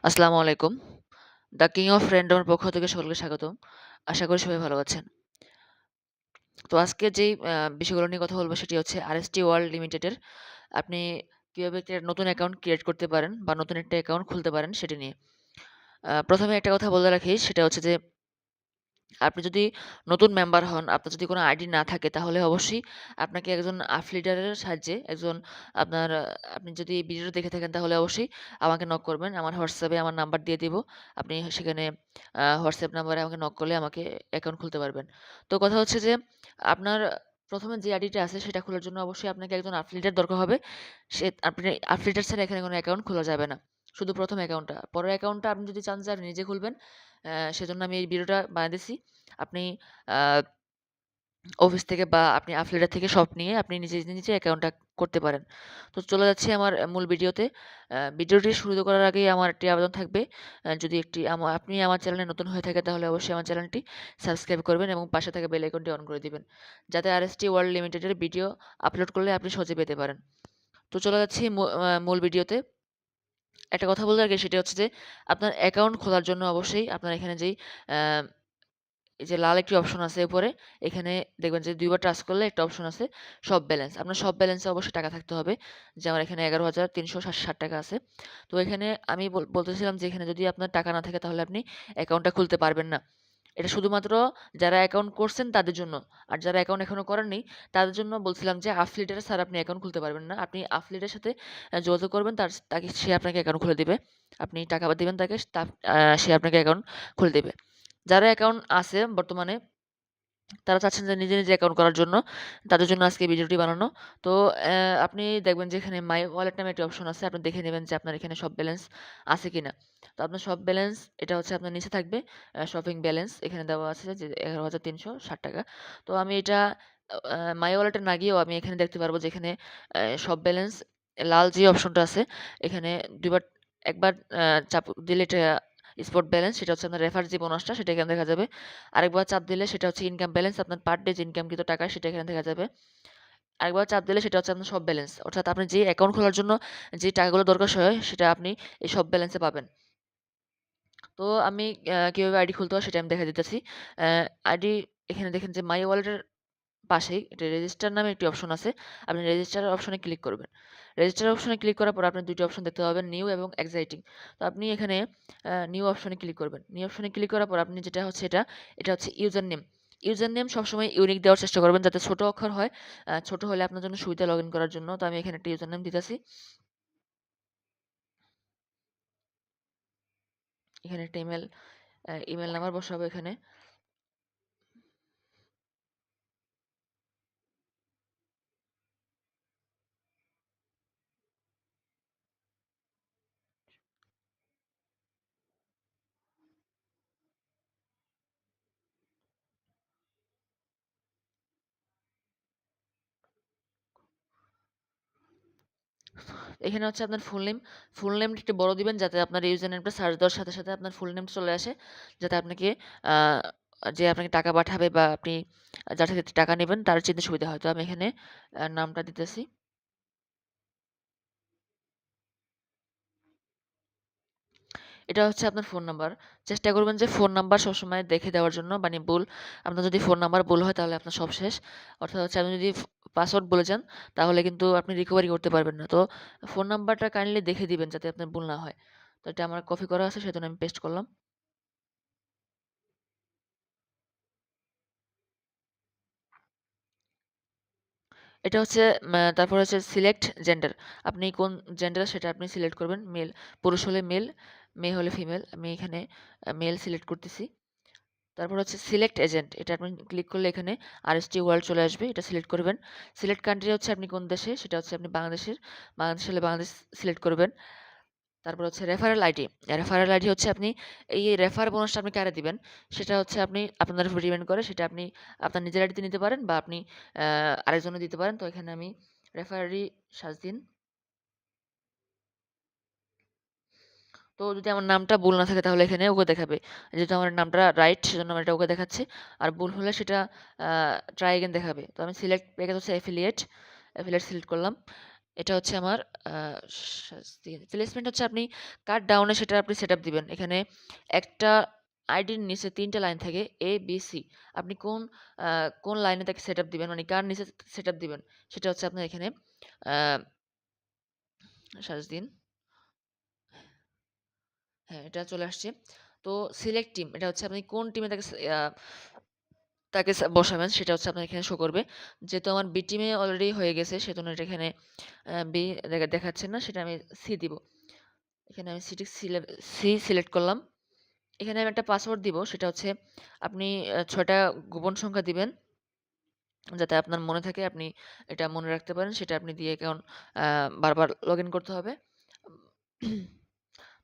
আসসালামু আলাইকুম। The king of র‍্যান্ডমের পক্ষ থেকে সকলকে স্বাগতম। আশা করি সবাই ভালো আছেন। তো আজকে যেই বিষয়গুলো নিয়ে কথা বলব সেটি হচ্ছে আরএসটি ওয়ার্ল্ড লিমিটেডের আপনি কিভাবে একটা নতুন অ্যাকাউন্ট ক্রিয়েট করতে পারেন বা নতুন একটা অ্যাকাউন্ট খুলতে পারেন সেটি নিয়ে। ১ম এ একটা কথা বলে রাখি সেটা হচ্ছে যে আপনি যদি নতুন মেম্বার হন, আপনার যদি কোনো আইডি না থাকে তাহলে অবশ্যই আপনাকে একজন আফলিডারের সাহায্যে একজন আপনার আপনি যদি এই ভিডিওটা দেখে থাকেন তাহলে অবশ্যই আমাকে নক করবেন। আমার WhatsApp এ আমার নাম্বার দিয়ে দিব। আপনি সেখানে WhatsApp নাম্বারে আমাকে নক করলে আমাকে অ্যাকাউন্ট খুলতে পারবেন। তো কথা হচ্ছে যে আপনার ১ম এ যে আইডিটা আছে সেটা খোলার জন্য অবশ্যই আপনাকে একজন আফলিডার দরকার হবে। আপনি আফলিডার ছাড়া এখানে কোনো অ্যাকাউন্ট খোলা যাবে না। শুধু ১ম অ্যাকাউন্টটা। পরের অ্যাকাউন্টটা আপনি যদি চান যে আপনি নিজে খুলবেন সেজন্য আমি এই ভিডিওটা বানায় দিছি। আপনি আ অফিস থেকে বা আপনি আফিলিয়েট থেকে সব নিয়ে আপনি নিজে অ্যাকাউন্টটা করতে পারেন। তো চলে যাচ্ছি আমার মূল ভিডিওতে। ভিডিওটি শুরু করার আগেই আমার একটি আবেদন থাকবে। যদি আপনি আমার চ্যানেলে নতুন হয়ে থাকেন তাহলে অবশ্যই আমার চ্যানেলটি সাবস্ক্রাইব করবেন এবং পাশে থাকা বেল আইকনটি অন করে দিবেন। যাতে আরএসটি ওয়ার্ল্ড লিমিটেডের ভিডিও আপলোড করলে আপনি সহজে পেতে পারেন। তো চলে যাচ্ছি মূল ভিডিওতে। একটা কথা বলে রাখি সেটা হচ্ছে যে আপনার অ্যাকাউন্ট খোলার জন্য অবশ্যই আপনার এখানে যেই আ এই যে লাল একটি অপশন আছে উপরে, এখানে দেখবেন যে ২ বার টাচ করলে একটা অপশন আছে সব ব্যালেন্স। আপনার সব ব্যালেন্সে অবশ্যই টাকা থাকতে হবে। যে আমার এখানে ১১,৩৬০ টাকা আছে। তো এখানে আমি বলতেছিলাম যে এখানে যদি আপনার টাকা না থাকে তাহলে আপনি অ্যাকাউন্টটা খুলতে পারবেন না। এটা শুধুমাত্র যারা অ্যাকাউন্ট করছেন তাদের জন্য। আর যারা অ্যাকাউন্ট এখনো করেননি তাদের জন্য বলছিলাম যে আফিলিয়েটের ছাড়া আপনি অ্যাকাউন্ট খুলতে পারবেন না। আপনি আফিলিয়েটের সাথে যোগাযোগ করবেন সে আপনাকে অ্যাকাউন্ট খুলে দিবে। আপনি টাকা দিবেন তাকে সে আপনাকে অ্যাকাউন্ট খুলে দিবে। যারা অ্যাকাউন্ট আছে বর্তমানে তারা চাচ্ছেন যে নিজে অ্যাকাউন্ট করার জন্য, তাদের জন্য আজকে এই ভিডিওটি বানানো। তো আপনি দেখবেন যে এখানে মাই ওয়ালেট নামে একটি অপশন আছে। আপনি দেখে নেবেন যে আপনার এখানে সব ব্যালেন্স আছে কিনা। তো আপনার সব ব্যালেন্স এটা হচ্ছে আপনার নিচে থাকবে শপিং ব্যালেন্স এখানে দেওয়া আছে যে ৳১১,৩৬০ তো আমি এটা মাই ওয়ালেটে না গিয়েও আমি এখানে দেখতে পারবো যে এখানে সব ব্যালেন্স লাল যে অপশনটা আছে এখানে ২ বার একবার চাপ দিলে এটা স্পট ব্যালেন্স সেটা হচ্ছে আপনার রেফার যে বোনাসটা সেটা এখানে দেখা যাবে। আরেকবার চাপ দিলে সেটা হচ্ছে ইনকাম ব্যালেন্স আপনার পার ডে যে ইনকামকৃত টাকা সেটা এখানে দেখা যাবে। আরেকবার চাপ দিলে সেটা হচ্ছে আপনার সব ব্যালেন্স। অর্থাৎ আপনি যে অ্যাকাউন্ট খোলার জন্য যে টাকাগুলো দরকার হয় সেটা আপনি এই সব ব্যালেন্সে পাবেন। তো আমি কিভাবে আইডি খুলতে হয় সেটা আমি দেখায় দিতেছি। আইডি এখানে দেখেন যে মাই ওয়ালেটের পাশেই একটা রেজিস্টার নামে একটি অপশন আছে। আপনি রেজিস্টার অপশনে ক্লিক করবেন। রেজিস্টার অপশনে ক্লিক করার পর আপনি ২ টি অপশন দেখতে পাবেন নিউ এবং এক্সাইটিং। তো আপনি এখানে নিউ অপশনে ক্লিক করবেন। নিউ অপশনে ক্লিক করার পর আপনি যেটা হচ্ছে এটা হচ্ছে ইউজার নেম। ইউজার নেম সবসময় ইউনিক দেওয়ার চেষ্টা করবেন যাতে ছোট অক্ষর হয়। ছোট হলে আপনার জন্য সুবিধা লগইন করার জন্য। তো আমি এখানে একটা ইউজার নেম দিতেছি। এখানে একটা ইমেইল নাম্বার বসাবো এখানে। এখানে হচ্ছে আপনার ফুল নেম। ফুল নেমটা একটু বড় দিবেন যাতে আপনার ইউজার নেমটা সার্চ দেওয়ার সাথে আপনার ফুল নেম চলে আসে। যাতে আপনাকে আ যে আপনাকে টাকা পাঠাবে বা আপনি যার থেকে টাকা নিবেন তার চিনতে সুবিধা হয়। তো আমি এখানে নামটা দিতেছি। এটা হচ্ছে আপনার ফোন নাম্বার। চেষ্টা করবেন যে ফোন নাম্বার সবসময় দেখে দেওয়ার জন্য মানে আপনার যদি ফোন নাম্বার ভুল হয় তাহলে আপনার সব শেষ। অর্থাৎ হচ্ছে আপনি যদি পাসওয়ার্ড বলে যান তাহলে কিন্তু আপনি রিকভারি করতে পারবেন না। তো ফোন নাম্বারটা কাইন্ডলি দেখে দিবেন যাতে আপনার ভুল না হয়। তো এটা আমার কপি করা আছে সেজন্য আমি পেস্ট করলাম। এটা হচ্ছে তারপর হচ্ছে সিলেক্ট জেন্ডার। আপনি কোন জেন্ডার সেটা আপনি সিলেক্ট করবেন। মেল, পুরুষ হলে মেল, মেয়ে হলে ফিমেল। আমি এখানে মেল সিলেক্ট করতেছি। তারপর হচ্ছে সিলেক্ট এজেন্ট। এটা আপনি ক্লিক করলে এখানে আরএসটি ওয়ার্ল্ড চলে আসবে। এটা সিলেক্ট করবেন। সিলেক্ট কান্ট্রি হচ্ছে আপনি কোন দেশে সেটা হচ্ছে আপনি বাংলাদেশের। বাংলাদেশ হলে বাংলাদেশ সিলেক্ট করবেন। তারপর হচ্ছে রেফারেল আইডি। রেফারেল আইডি হচ্ছে আপনি এই রেফার বোনাসটা আপনি কারে দিবেন সেটা হচ্ছে আপনি আপনার উপর ডিপেন্ড করে। সেটা আপনি আপনার নিজের আইডিতে নিতে পারেন বা আপনি আরেকজনের দিতে পারেন। তো এখানে আমি রেফারি সার্চ দিন। তো যদি আমার নামটা ভুল না থাকে তাহলে এখানে ওকে দেখাবে। যেহেতু আমার নামটা রাইট সেজন্য আমার এটা ওকে দেখাচ্ছে। আর ভুল হলে সেটা ট্রাই এগেইন দেখাবে। তো আমি সিলেক্ট প্যাকেজ হচ্ছে এফিলিয়েট সিলেক্ট করলাম। এটা হচ্ছে আমার প্লেসমেন্ট হচ্ছে আপনি কাট ডাউনে সেটা আপনি সেটআপ দিবেন। এখানে একটা আইডির নিচে ৩ টা লাইন থাকে A, B, C। আপনি আ কোন লাইনে তাকে সেটআপ দিবেন মানে কার নিচে সেটআপ দিবেন সেটা হচ্ছে আপনার এখানে আ সার্চ দিন। হ্যাঁ, এটা চলে আসছে। তো সিলেক্ট টিম এটা হচ্ছে আপনি কোন টিমে তাকে বসাবেন সেটা হচ্ছে আপনার এখানে শো করবে। যেহেতু আমার বি টিমে অলরেডি হয়ে গেছে সেজন্য এটা এখানে বি দেখাচ্ছে না সেটা আমি সি দিব। এখানে আমি সি সিলেক্ট করলাম। এখানে আমি একটা পাসওয়ার্ড দিব সেটা হচ্ছে আপনি ৬ টা গোপন সংখ্যা দিবেন। যাতে আপনার মনে থাকে আপনি এটা মনে রাখতে পারেন সেটা আপনি দিয়ে অ্যাকাউন্ট বারবার লগইন করতে হবে।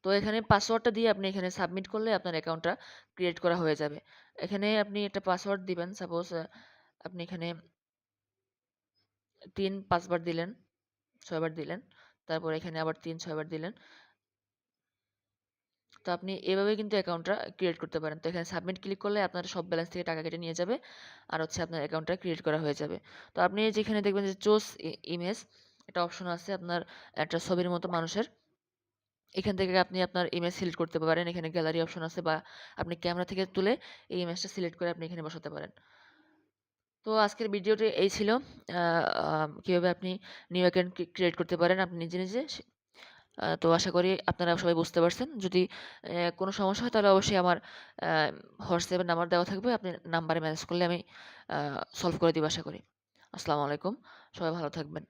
তো এখানে পাসওয়ার্ডটা দিয়ে আপনি এখানে সাবমিট করলে আপনার অ্যাকাউন্টটা ক্রিয়েট করা হয়ে যাবে। এখানে আপনি একটা পাসওয়ার্ড দিবেন। সাপোজ আপনি এখানে ৩-৫ বার দিলেন, ৬ বার দিলেন। তারপর এখানে আবার ৩-৬ বার দিলেন। তো আপনি এভাবে কিন্তু অ্যাকাউন্টটা ক্রিয়েট করতে পারেন। তো এখানে সাবমিট ক্লিক করলে আপনার সব ব্যালেন্স থেকে টাকা কেটে নিয়ে যাবে। আর হচ্ছে আপনার অ্যাকাউন্টটা ক্রিয়েট করা হয়ে যাবে। তো আপনি যেখানে দেখবেন যে চুজ ইমেজ একটা অপশন আছে আপনার একটা ছবির মতো মানুষের। এখান থেকে আপনি আপনার ইমেজ সিলেক্ট করতে পারেন। এখানে গ্যালারি অপশন আছে বা আপনি ক্যামেরা থেকে তুলে এই ইমেজটা সিলেক্ট করে আপনি এখানে বসাতে পারেন। তো আজকের ভিডিওটি এই ছিল। আ আ কিভাবে আপনি নিউ অ্যাকাউন্ট ক্রিয়েট করতে পারেন আপনি নিজে, নিজে। তো আশা করি আপনারা সবাই বুঝতে পারছেন। যদি কোনো সমস্যা হয় তাহলে অবশ্যই আমার আ হোয়াটসঅ্যাপে নাম্বার দেওয়া থাকবে। আপনি নাম্বারে মেসেজ করলে আমি আ সলভ করে দিব আশা করি। আসসালামু আলাইকুম। সবাই ভালো থাকবেন।